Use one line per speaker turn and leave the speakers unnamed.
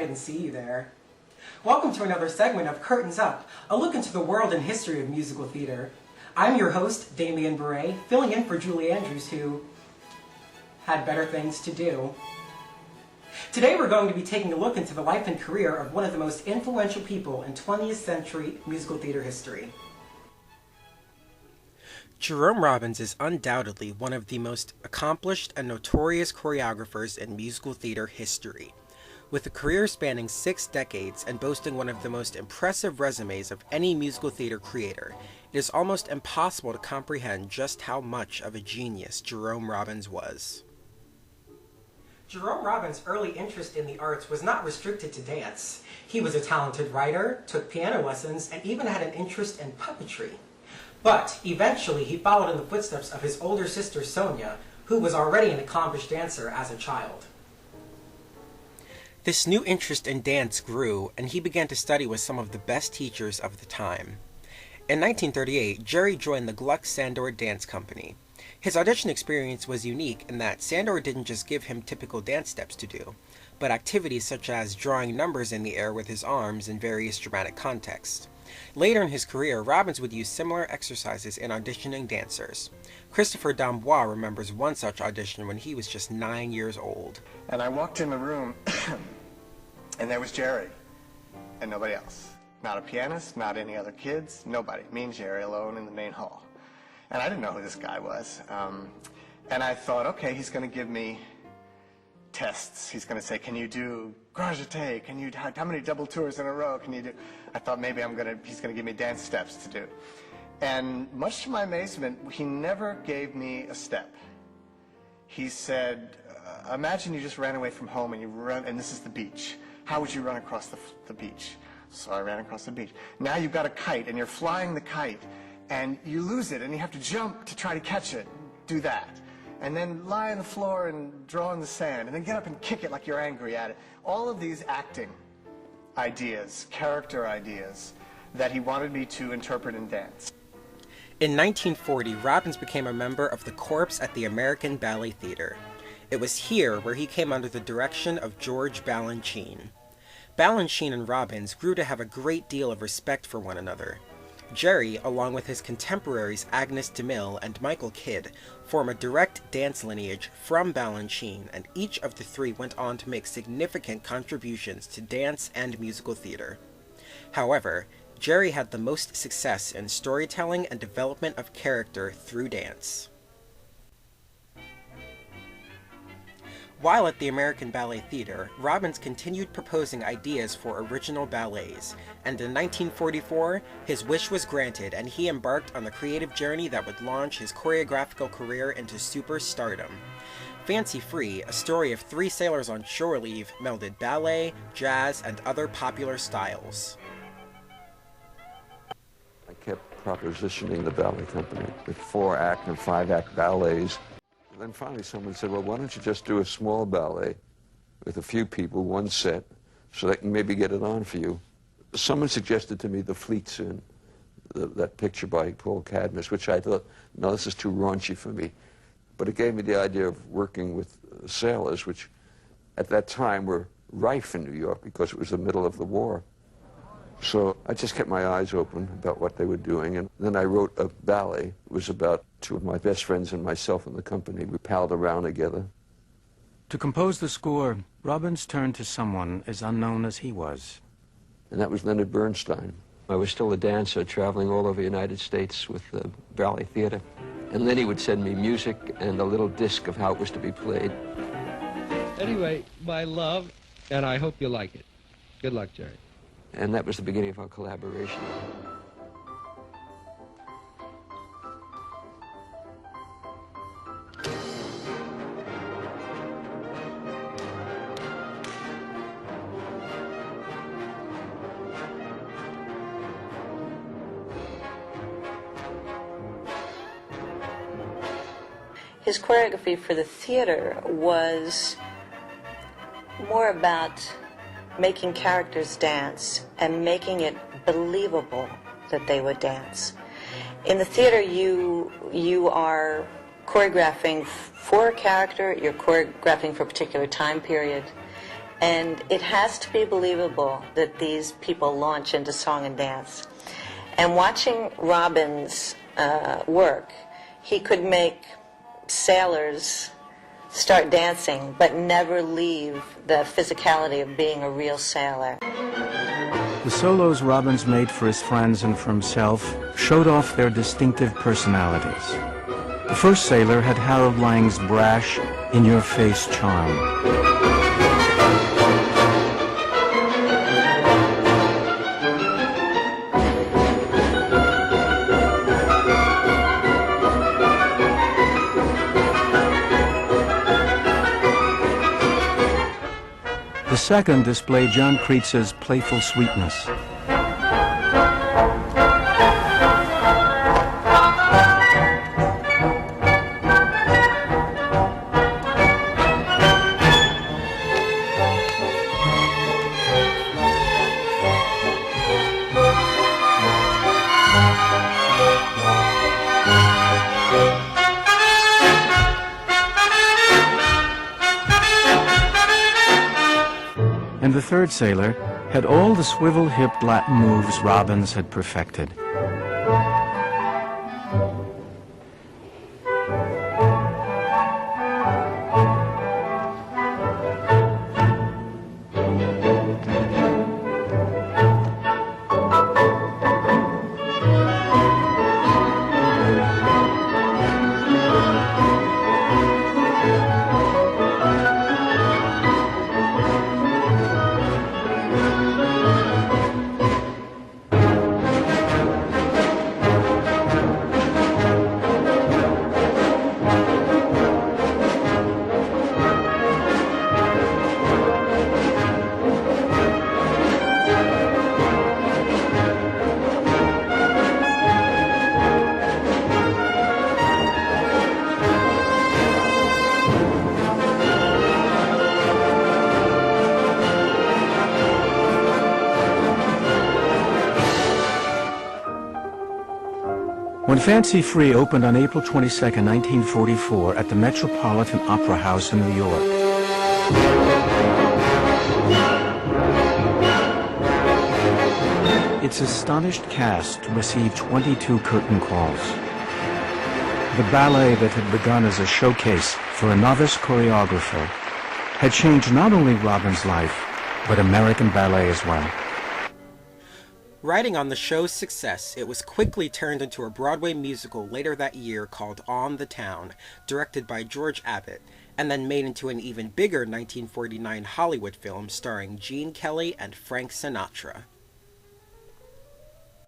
didn't see you there. Welcome to another segment of Curtains Up, a look into the world and history of musical theater. I'm your host, Damian Barra, filling in for Julie Andrews, who had better things to do. Today we're going to be taking a look into the life and career of one of the most influential people in 20th century musical theater history. Jerome Robbins is undoubtedly one of the most accomplished and notorious choreographers in musical theater history. With a career spanning 6 decades and boasting one of the most impressive resumes of any musical theater creator, it is almost impossible to comprehend just how much of a genius Jerome Robbins was. Jerome Robbins' early interest in the arts was not restricted to dance. He was a talented writer, took piano lessons, and even had an interest in puppetry. But eventually he followed in the footsteps of his older sister Sonia, who was already an accomplished dancer as a child. This new interest in dance grew, and he began to study with some of the best teachers of the time. In 1938, Jerry joined the Gluck Sandor Dance Company. His audition experience was unique in that Sandor didn't just give him typical dance steps to do, but activities such as drawing numbers in the air with his arms in various dramatic contexts. Later in his career, Robbins would use similar exercises in auditioning dancers. Christopher Dambois remembers one such audition when he was just 9 years old.
And I walked in the room, and there was Jerry, and nobody else. Not a pianist, not any other kids, nobody. Me and Jerry alone in the main hall. And I didn't know who this guy was. And I thought, okay, he's going to give me tests. He's going to say, can you do grand jeté? Can you, how many double tours in a row can you do? I thought maybe he's going to give me dance steps to do. And much to my amazement, he never gave me a step. He said, imagine you just ran away from home and you run, and this is the beach. How would you run across the beach? So I ran across the beach. Now you've got a kite and you're flying the kite and you lose it and you have to jump to try to catch it. Do that. And then lie on the floor and draw in the sand, and then get up and kick it like you're angry at it. All of these acting ideas, character ideas, that he wanted me to interpret in dance.
In 1940, Robbins became a member of the Corps at the American Ballet Theatre. It was here where he came under the direction of George Balanchine. Balanchine and Robbins grew to have a great deal of respect for one another. Jerry, along with his contemporaries Agnes DeMille and Michael Kidd, form a direct dance lineage from Balanchine, and each of the three went on to make significant contributions to dance and musical theater. However, Jerry had the most success in storytelling and development of character through dance. While at the American Ballet Theatre, Robbins continued proposing ideas for original ballets, and in 1944, his wish was granted and he embarked on the creative journey that would launch his choreographical career into superstardom. Fancy Free, a story of 3 sailors on shore leave, melded ballet, jazz, and other popular styles.
I kept propositioning the ballet company with 4-act and 5-act ballets. And then finally someone said, well, why don't you just do a small ballet with a few people, 1 set, so they can maybe get it on for you. Someone suggested to me The Fleet Soon, that picture by Paul Cadmus, which I thought, no, this is too raunchy for me. But it gave me the idea of working with sailors, which at that time were rife in New York because it was the middle of the war. So I just kept my eyes open about what they were doing, and then I wrote a ballet. It was about 2 of my best friends and myself in the company. We palled around together.
To compose the score, Robbins turned to someone as unknown as he was.
And that was Leonard Bernstein. I was still a dancer, traveling all over the United States with the ballet theater. And Lenny would send me music and a little disc of how it was to be played.
Anyway, my love, and I hope you like it. Good luck, Jerry.
And that was the beginning of our collaboration.
His choreography for the theater was more about making characters dance and making it believable that they would dance. In the theater, you are choreographing for a character, you're choreographing for a particular time period, And it has to be believable that these people launch into song and dance. And watching Robbins work, he could make sailors start dancing, but never leave the physicality of being a real sailor.
The solos Robbins made for his friends and for himself showed off their distinctive personalities. The first sailor had Harold Lang's brash, in-your-face charm. The second displayed John Kreetz's playful sweetness. And the third sailor had all the swivel-hipped Latin moves Robbins had perfected. When Fancy Free opened on April 22, 1944 at the Metropolitan Opera House in New York, its astonished cast received 22 curtain calls. The ballet that had begun as a showcase for a novice choreographer had changed not only Robbins' life, but American ballet as well.
Riding on the show's success, it was quickly turned into a Broadway musical later that year called On the Town, directed by George Abbott, and then made into an even bigger 1949 Hollywood film starring Gene Kelly and Frank Sinatra.